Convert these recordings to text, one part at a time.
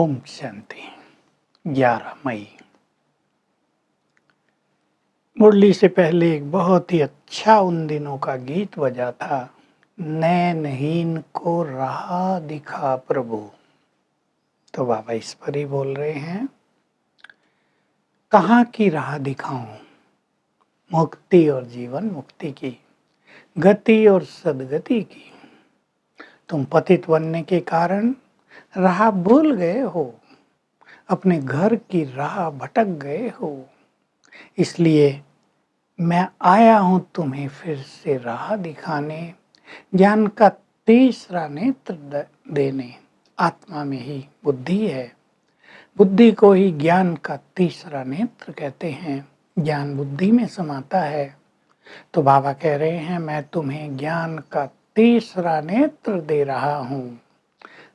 ओम शांति। 11 मई। मुरली से पहले एक बहुत ही अच्छा उन दिनों का गीत बजा था, नैनहीन को राह दिखा प्रभु। तो बाबा इस पर ही बोल रहे हैं, कहाँ की राह दिखाऊं, मुक्ति और जीवन मुक्ति की, गति और सदगति की। तुम पतित बनने के कारण राह भूल गए हो, अपने घर की राह भटक गए हो, इसलिए मैं आया हूं तुम्हें फिर से राह दिखाने, ज्ञान का तीसरा नेत्र देने। आत्मा में ही बुद्धि है, बुद्धि को ही ज्ञान का तीसरा नेत्र कहते हैं। ज्ञान बुद्धि में समाता है। तो बाबा कह रहे हैं, मैं तुम्हें ज्ञान का तीसरा नेत्र दे रहा हूं,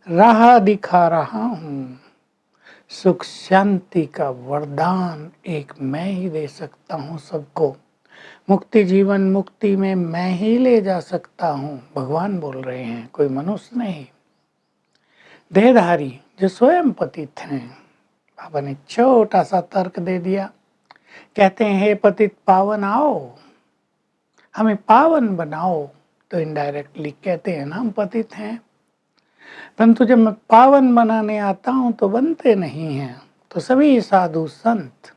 राह दिखा रहा हूं। सुख शांति का वरदान एक मैं ही दे सकता हूं सबको। मुक्ति जीवन मुक्ति में मैं ही ले जा सकता हूं, भगवान बोल रहे हैं, कोई मनुष्य नहीं। देहधारी जो स्वयं पतित हैं, बाबा ने छोटा सा तर्क दे दिया। कहते हैं, हे पतित पावन आओ, हमें पावन बनाओ। तो इनडायरेक्टली कहते हैं ना, हम पतित हैं, परंतु जब मैं पावन बनाने आता हूं तो बनते नहीं हैं। तो सभी साधु संत,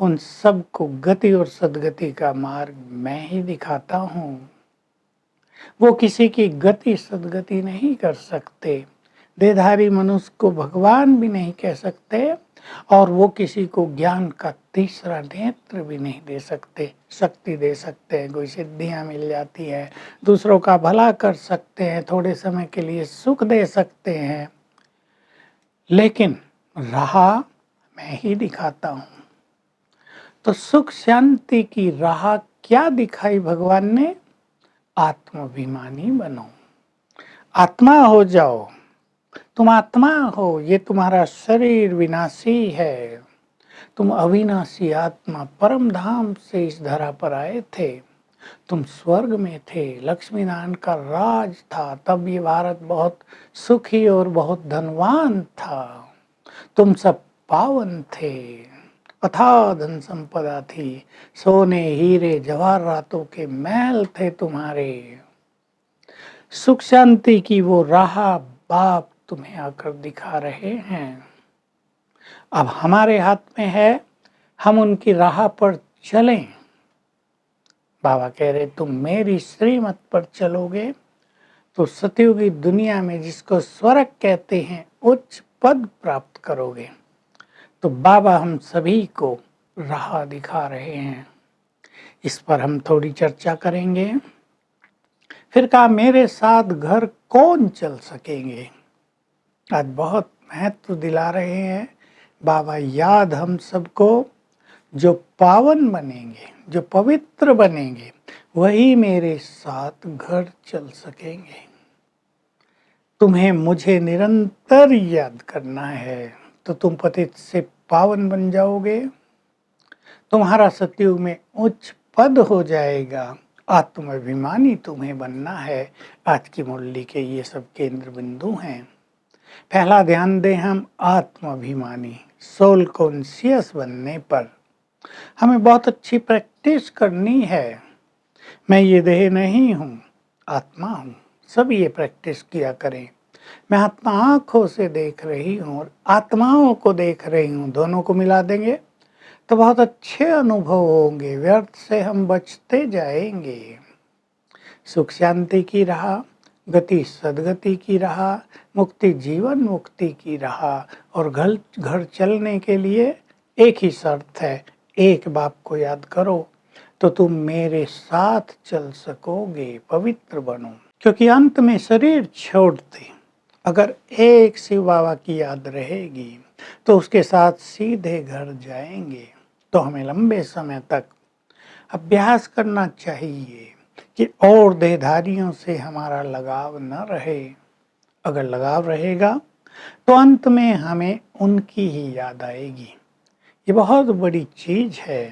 उन सबको गति और सदगति का मार्ग मैं ही दिखाता हूं। वो किसी की गति सदगति नहीं कर सकते, देहधारी मनुष्य को भगवान भी नहीं कह सकते, और वो किसी को ज्ञान का तीसरा नेत्र भी नहीं दे सकते। शक्ति दे सकते हैं, कोई सिद्धियां मिल जाती है, दूसरों का भला कर सकते हैं, थोड़े समय के लिए सुख दे सकते हैं, लेकिन राह मैं ही दिखाता हूं। तो सुख शांति की राह क्या दिखाई भगवान ने? आत्माभिमानी बनो, आत्मा हो जाओ। तुम आत्मा हो, ये तुम्हारा शरीर विनाशी है, तुम अविनाशी आत्मा परम धाम से इस धरा पर आए थे। तुम स्वर्ग में थे, लक्ष्मी नारायण का राज था, तब ये भारत बहुत सुखी और बहुत धनवान था। तुम सब पावन थे, अथाह धन संपदा थी, सोने हीरे जवाहरातों के महल थे तुम्हारे। सुख शांति की वो राह बाप तुम्हें आकर दिखा रहे हैं। अब हमारे हाथ में है, हम उनकी राह पर चलें। बाबा कह रहे, तुम मेरी श्रीमत पर चलोगे तो सतयुगी दुनिया में जिसको स्वर्ग कहते हैं, उच्च पद प्राप्त करोगे। तो बाबा हम सभी को राह दिखा रहे हैं। इस पर हम थोड़ी चर्चा करेंगे। फिर कहा, मेरे साथ घर कौन चल सकेंगे? आज बहुत महत्व दिला रहे हैं बाबा। याद हम सबको, जो पावन बनेंगे, जो पवित्र बनेंगे, वही मेरे साथ घर चल सकेंगे। तुम्हें मुझे निरंतर याद करना है, तो तुम पतित से पावन बन जाओगे, तुम्हारा सतयुग में उच्च पद हो जाएगा। आत्माभिमानी तुम्हें बनना है। आज की मुरली के ये सब केंद्र बिंदु हैं। पहला ध्यान दें हम आत्माभिमानी, सोल कॉन्शियस बनने पर। हमें बहुत अच्छी प्रैक्टिस करनी है। मैं ये देह नहीं हूँ, आत्मा हूँ। सब ये प्रैक्टिस किया करें। मैं आत्मा आंखों से देख रही हूँ और आत्माओं को देख रही हूँ, दोनों को मिला देंगे तो बहुत अच्छे अनुभव होंगे। व्यर्थ से हम बचते जाएंगे। सुख शांति की राह, गति सदगति की राह, मुक्ति जीवन मुक्ति की राह। और घर चलने के लिए एक ही शर्त है, एक बाप को याद करो तो तुम मेरे साथ चल सकोगे, पवित्र बनो। क्योंकि अंत में शरीर छोड़ते अगर एक शिव बाबा की याद रहेगी तो उसके साथ सीधे घर जाएंगे। तो हमें लंबे समय तक अभ्यास करना चाहिए कि और देहधारियों से हमारा लगाव न रहे। अगर लगाव रहेगा तो अंत में हमें उनकी ही याद आएगी। ये बहुत बड़ी चीज है।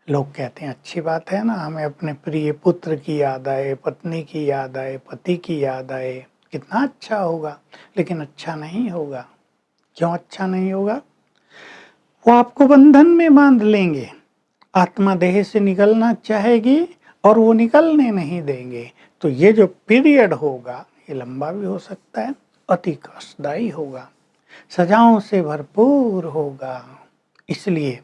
लोग कहते हैं अच्छी बात है ना, हमें अपने प्रिय पुत्र की याद आए, पत्नी की याद आए, पति की याद आए, कितना अच्छा होगा। लेकिन अच्छा नहीं होगा। क्यों अच्छा नहीं होगा? वो आपको बंधन में बांध लेंगे। आत्मा देह से निकलना चाहेगी और वो निकलने नहीं देंगे। तो ये जो पीरियड होगा ये लंबा भी हो सकता है, अति कष्टदायी होगा, सजाओं से भरपूर होगा। इसलिए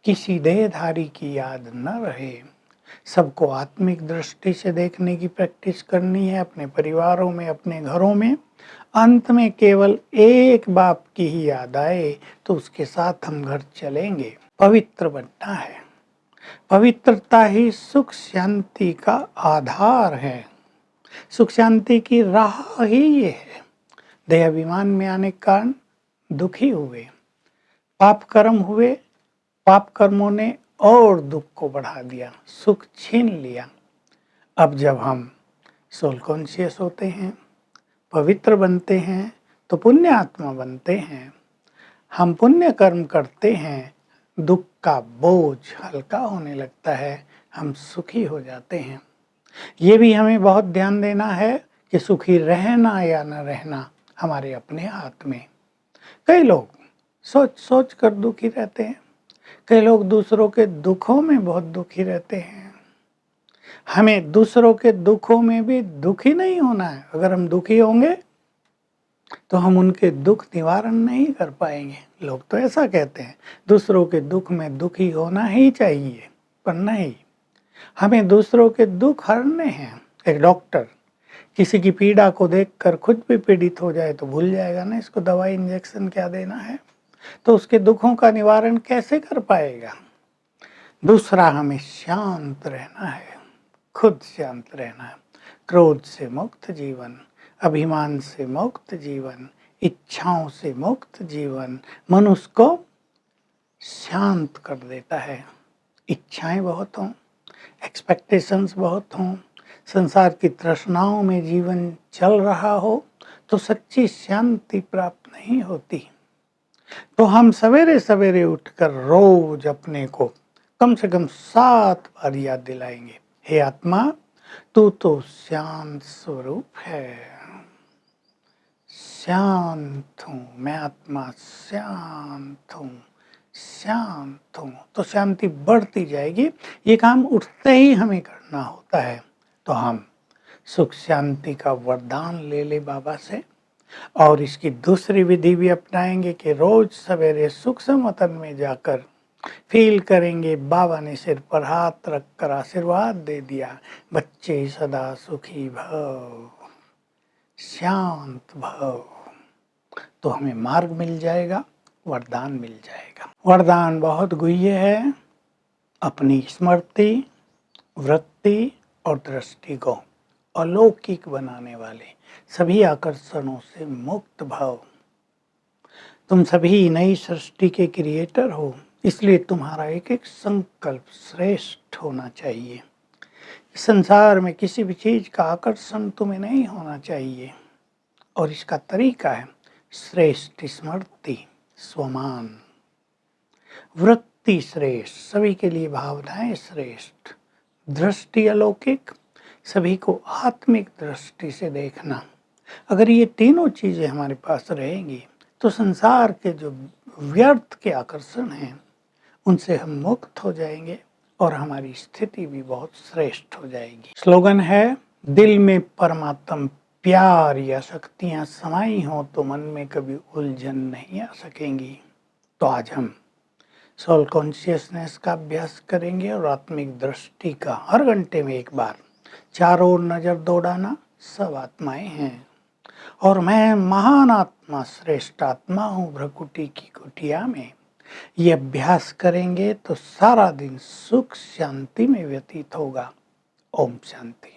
किसी देहधारी की याद न रहे। सबको आत्मिक दृष्टि से देखने की प्रैक्टिस करनी है, अपने परिवारों में, अपने घरों में। अंत में केवल एक बाप की ही याद आए तो उसके साथ हम घर चलेंगे। पवित्र बनना है। पवित्रता ही सुख शांति का आधार है। सुख शांति की राह ही ये है। देहाभिमान में आने के कारण दुखी हुए, पाप कर्म हुए, पाप कर्मों ने और दुख को बढ़ा दिया, सुख छीन लिया। अब जब हम सोल कॉन्शियस होते हैं, पवित्र बनते हैं, तो पुण्य आत्मा बनते हैं। हम पुण्य कर्म करते हैं, दुख का बोझ हल्का होने लगता है, हम सुखी हो जाते हैं। ये भी हमें बहुत ध्यान देना है कि सुखी रहना या न रहना हमारे अपने हाथ में। कई लोग सोच सोच कर दुखी रहते हैं, कई लोग दूसरों के दुखों में बहुत दुखी रहते हैं। हमें दूसरों के दुखों में भी दुखी नहीं होना है। अगर हम दुखी होंगे तो हम उनके दुख निवारण नहीं कर पाएंगे। लोग तो ऐसा कहते हैं, दूसरों के दुख में दुखी होना ही चाहिए, पर नहीं, हमें दूसरों के दुख हरने हैं। एक डॉक्टर किसी की पीड़ा को देखकर खुद भी पीड़ित हो जाए तो भूल जाएगा ना इसको दवाई इंजेक्शन क्या देना है, तो उसके दुखों का निवारण कैसे कर पाएगा। दूसरा, हमें शांत रहना है, खुद शांत रहना है। क्रोध से मुक्त जीवन, अभिमान से मुक्त जीवन, इच्छाओं से मुक्त जीवन मनुष्य को शांत कर देता है। इच्छाएं बहुत हों, एक्सपेक्टेशंस बहुत हों, संसार की तृष्णाओं में जीवन चल रहा हो तो सच्ची शांति प्राप्त नहीं होती। तो हम सवेरे सवेरे उठकर रोज अपने को कम से कम 7 बार याद दिलाएंगे, हे आत्मा तू तो शांत स्वरूप है, शांत हूँ मैं, आत्मा शांत हूँ, शांत हूँ। तो शांति बढ़ती जाएगी। ये काम उठते ही हमें करना होता है। तो हम सुख शांति का वरदान ले ले बाबा से, और इसकी दूसरी विधि भी अपनाएंगे कि रोज सवेरे सुख समतन में जाकर फील करेंगे बाबा ने सिर पर हाथ रखकर आशीर्वाद दे दिया, बच्चे सदा सुखी भव, शांत भव। तो हमें मार्ग मिल जाएगा, वरदान मिल जाएगा। वरदान बहुत गुह्य है। अपनी स्मृति, वृत्ति और दृष्टि को अलौकिक बनाने वाले, सभी आकर्षणों से मुक्त भव। तुम सभी नई सृष्टि के क्रिएटर हो, इसलिए तुम्हारा एक एक संकल्प श्रेष्ठ होना चाहिए। संसार में किसी भी चीज का आकर्षण तुम्हें नहीं होना चाहिए, और इसका तरीका है श्रेष्ठ स्मृति, स्वमान, वृत्ति श्रेष्ठ, सभी के लिए भावनाएं श्रेष्ठ, दृष्टि अलौकिक, सभी को आत्मिक दृष्टि से देखना। अगर ये तीनों चीजें हमारे पास रहेंगी तो संसार के जो व्यर्थ के आकर्षण हैं उनसे हम मुक्त हो जाएंगे और हमारी स्थिति भी बहुत श्रेष्ठ हो जाएगी। स्लोगन है, दिल में परमात्म प्यार या शक्तियां समाई हो तो मन में कभी उलझन नहीं आ सकेंगी। तो आज हम सोल कॉन्शियसनेस का अभ्यास करेंगे और आत्मिक दृष्टि का हर घंटे में एक बार चारों ओर नजर दौड़ाना। सब आत्माएं हैं और मैं महान आत्मा, श्रेष्ठ आत्मा हूँ भ्रकुटी की कुटिया में। ये अभ्यास करेंगे तो सारा दिन सुख शांति में व्यतीत होगा। ओम शांति।